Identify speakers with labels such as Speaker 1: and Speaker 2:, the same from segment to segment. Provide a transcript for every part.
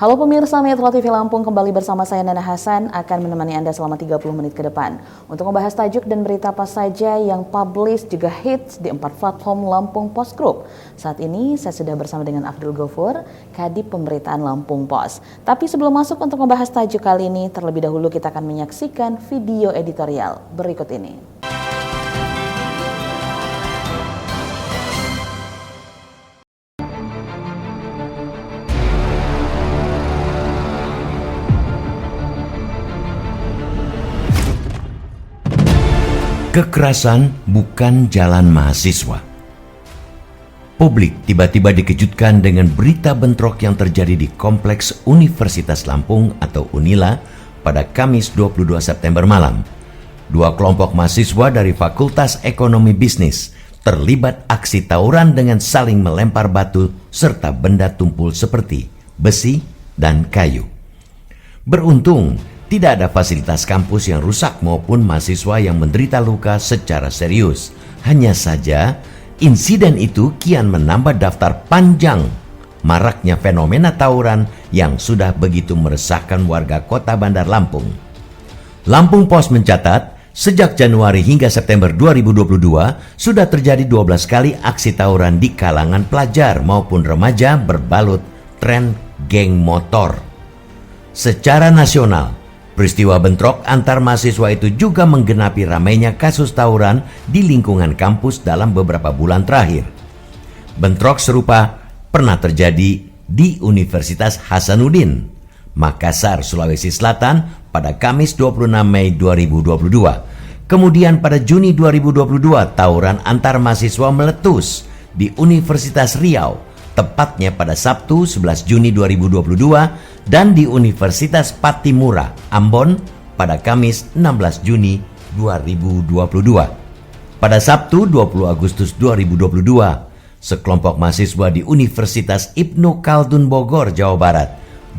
Speaker 1: Halo pemirsa Metro TV Lampung, kembali bersama saya Nana Hasan akan menemani Anda selama 30 menit ke depan untuk membahas tajuk dan berita apa saja yang publish juga hits di 4 platform Lampung Post Group. Saat ini saya sudah bersama dengan Abdul Ghafur, Kadip Pemberitaan Lampung Post. Tapi sebelum masuk untuk membahas tajuk kali ini, terlebih dahulu kita akan menyaksikan video editorial berikut ini.
Speaker 2: Kekerasan bukan jalan mahasiswa. Publik tiba-tiba dikejutkan dengan berita bentrok yang terjadi di Kompleks Universitas Lampung atau UNILA pada Kamis 22 September malam. Dua kelompok mahasiswa dari Fakultas Ekonomi Bisnis terlibat aksi tawuran dengan saling melempar batu serta benda tumpul seperti besi dan kayu. Beruntung, tidak ada fasilitas kampus yang rusak maupun mahasiswa yang menderita luka secara serius. Hanya saja, insiden itu kian menambah daftar panjang maraknya fenomena tawuran yang sudah begitu meresahkan warga kota Bandar Lampung. Lampung Post mencatat, sejak Januari hingga September 2022, sudah terjadi 12 kali aksi tawuran di kalangan pelajar maupun remaja berbalut tren geng motor. Secara nasional, peristiwa bentrok antar mahasiswa itu juga menggenapi ramainya kasus tawuran di lingkungan kampus dalam beberapa bulan terakhir. Bentrok serupa pernah terjadi di Universitas Hasanuddin, Makassar, Sulawesi Selatan pada Kamis 26 Mei 2022. Kemudian pada Juni 2022, tawuran antar mahasiswa meletus di Universitas Riau, tepatnya pada Sabtu 11 Juni 2022, dan di Universitas Patimura, Ambon pada Kamis 16 Juni 2022. Pada Sabtu 20 Agustus 2022, sekelompok mahasiswa di Universitas Ibnu Khaldun Bogor, Jawa Barat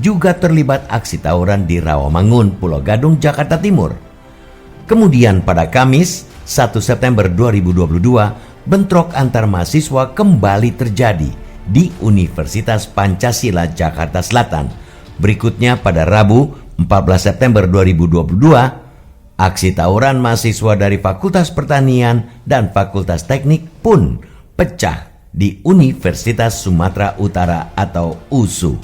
Speaker 2: juga terlibat aksi tawuran di Rawamangun, Pulau Gadung, Jakarta Timur. Kemudian pada Kamis 1 September 2022, bentrok antar mahasiswa kembali terjadi di Universitas Pancasila, Jakarta Selatan. Berikutnya pada Rabu 14 September 2022, aksi tawuran mahasiswa dari Fakultas Pertanian dan Fakultas Teknik pun pecah di Universitas Sumatera Utara atau USU.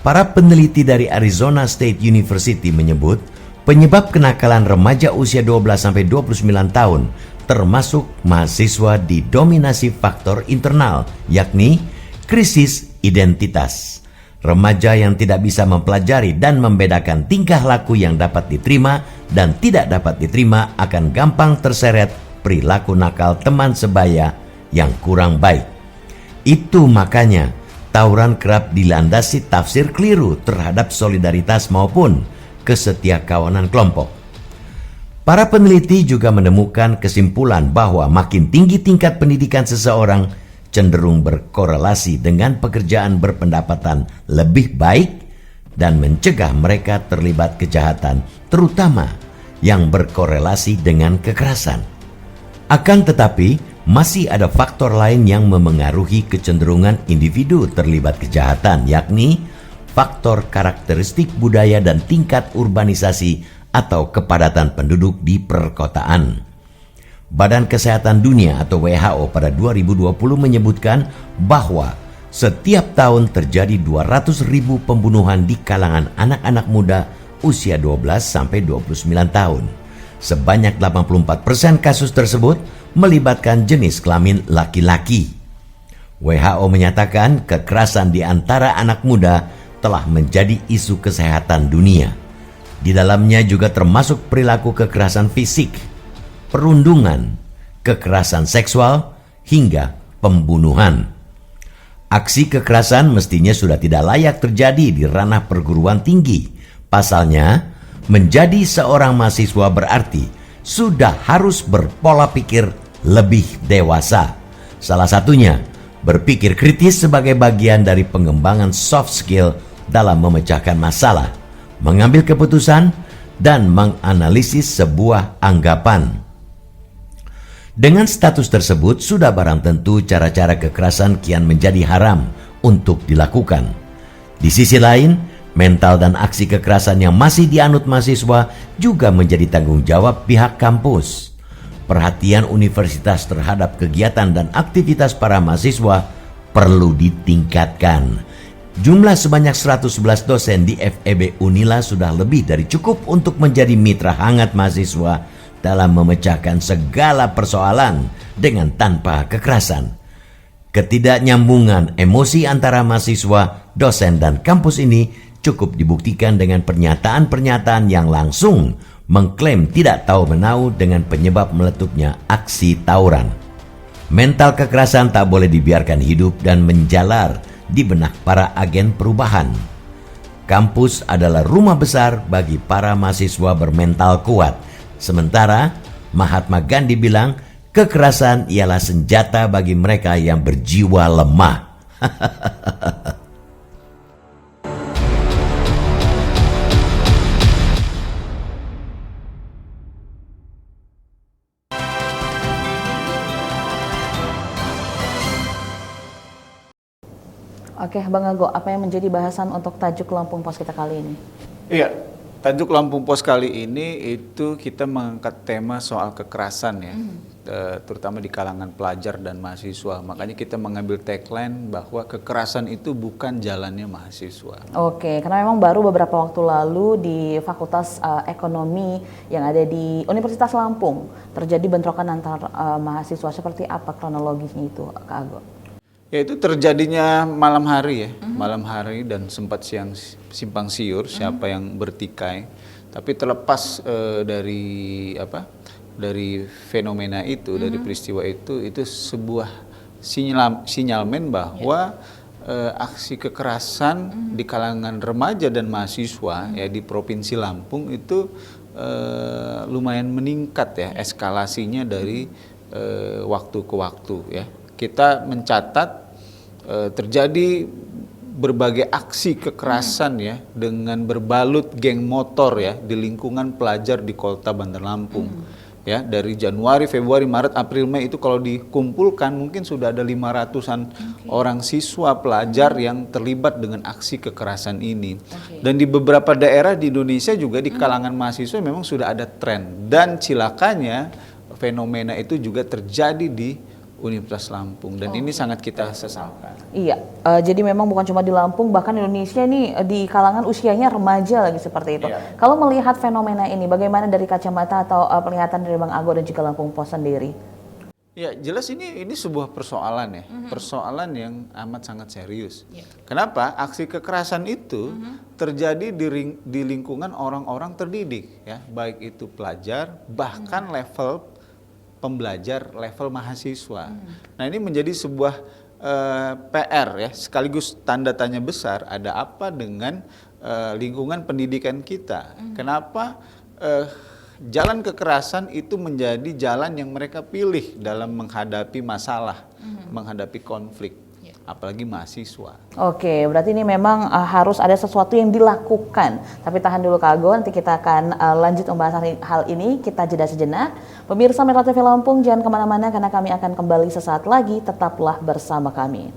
Speaker 2: Para peneliti dari Arizona State University menyebut penyebab kenakalan remaja usia 12-29 tahun termasuk mahasiswa didominasi faktor internal, yakni krisis identitas. Remaja yang tidak bisa mempelajari dan membedakan tingkah laku yang dapat diterima dan tidak dapat diterima akan gampang terseret perilaku nakal teman sebaya yang kurang baik. Itu makanya tawuran kerap dilandasi tafsir keliru terhadap solidaritas maupun kesetiakawanan kelompok. Para peneliti juga menemukan kesimpulan bahwa makin tinggi tingkat pendidikan seseorang cenderung berkorelasi dengan pekerjaan berpendapatan lebih baik dan mencegah mereka terlibat kejahatan, terutama yang berkorelasi dengan kekerasan. Akan tetapi, masih ada faktor lain yang memengaruhi kecenderungan individu terlibat kejahatan, yakni faktor karakteristik budaya dan tingkat urbanisasi atau kepadatan penduduk di perkotaan. Badan Kesehatan Dunia atau WHO pada 2020 menyebutkan bahwa setiap tahun terjadi 200.000 pembunuhan di kalangan anak-anak muda usia 12-29 tahun. Sebanyak 84% kasus tersebut melibatkan jenis kelamin laki-laki. WHO menyatakan kekerasan di antara anak muda telah menjadi isu kesehatan dunia. Di dalamnya juga termasuk perilaku kekerasan fisik, perundungan, kekerasan seksual, hingga pembunuhan. Aksi kekerasan mestinya sudah tidak layak terjadi di ranah perguruan tinggi. Pasalnya, menjadi seorang mahasiswa berarti sudah harus berpola pikir lebih dewasa. Salah satunya, berpikir kritis sebagai bagian dari pengembangan soft skill dalam memecahkan masalah, mengambil keputusan, dan menganalisis sebuah anggapan. Dengan status tersebut, sudah barang tentu cara-cara kekerasan kian menjadi haram untuk dilakukan. Di sisi lain, mental dan aksi kekerasan yang masih dianut mahasiswa juga menjadi tanggung jawab pihak kampus. Perhatian universitas terhadap kegiatan dan aktivitas para mahasiswa perlu ditingkatkan. Jumlah sebanyak 111 dosen di FEB Unila sudah lebih dari cukup untuk menjadi mitra hangat mahasiswa dalam memecahkan segala persoalan dengan tanpa kekerasan. Ketidaknyambungan emosi antara mahasiswa, dosen, dan kampus ini cukup dibuktikan dengan pernyataan-pernyataan yang langsung mengklaim tidak tahu menau dengan penyebab meletupnya aksi tawuran. Mental kekerasan tak boleh dibiarkan hidup dan menjalar di benak para agen perubahan. Kampus adalah rumah besar bagi para mahasiswa bermental kuat. Sementara Mahatma Gandhi bilang, kekerasan ialah senjata bagi mereka yang berjiwa lemah.
Speaker 1: Oke, Bang Ago, apa yang menjadi bahasan untuk tajuk Lampung Pos kita kali ini?
Speaker 3: Iya, tajuk Lampung Pos kali ini itu kita mengangkat tema soal kekerasan ya, terutama di kalangan pelajar dan mahasiswa. Makanya kita mengambil tagline bahwa kekerasan itu bukan jalannya mahasiswa.
Speaker 1: Oke, karena memang baru beberapa waktu lalu di Fakultas Ekonomi yang ada di Universitas Lampung terjadi bentrokan antar mahasiswa. Seperti apa kronologisnya itu, Kak Ago?
Speaker 3: Ya itu terjadinya malam hari ya, malam hari dan sempat simpang siur siapa yang bertikai. Tapi terlepas dari fenomena itu, dari peristiwa itu sebuah sinyalmen bahwa aksi kekerasan di kalangan remaja dan mahasiswa ya di Provinsi Lampung itu lumayan meningkat ya eskalasinya dari waktu ke waktu ya. Kita mencatat terjadi berbagai aksi kekerasan ya dengan berbalut geng motor ya di lingkungan pelajar di Kota Bandar Lampung. Ya, dari Januari, Februari, Maret, April, Mei itu kalau dikumpulkan mungkin sudah ada 500-an orang siswa pelajar yang terlibat dengan aksi kekerasan ini. Dan di beberapa daerah di Indonesia juga di kalangan mahasiswa memang sudah ada tren. Dan cilakanya fenomena itu juga terjadi di Universitas Lampung dan ini sangat kita sesalkan.
Speaker 1: Iya, jadi memang bukan cuma di Lampung, bahkan Indonesia ini di kalangan usianya remaja lagi seperti itu.
Speaker 3: Iya.
Speaker 1: Kalau melihat fenomena ini, bagaimana dari kacamata atau penglihatan dari Bang Ago dan juga Lampung Pos sendiri?
Speaker 3: Ya jelas ini sebuah persoalan ya, persoalan yang amat sangat serius. Kenapa? Aksi kekerasan itu terjadi di lingkungan orang-orang terdidik ya, baik itu pelajar bahkan level pembelajar level mahasiswa. Nah ini menjadi sebuah PR ya, sekaligus tanda tanya besar. Ada apa dengan lingkungan pendidikan kita? Kenapa jalan kekerasan itu menjadi jalan yang mereka pilih dalam menghadapi masalah, menghadapi konflik, apalagi mahasiswa.
Speaker 1: Oke, berarti ini memang harus ada sesuatu yang dilakukan. Tapi tahan dulu Kak Ago, nanti kita akan lanjut membahas hal ini. Kita jeda sejenak. Pemirsa Metro TV Lampung, jangan kemana-mana karena kami akan kembali sesaat lagi. Tetaplah bersama kami.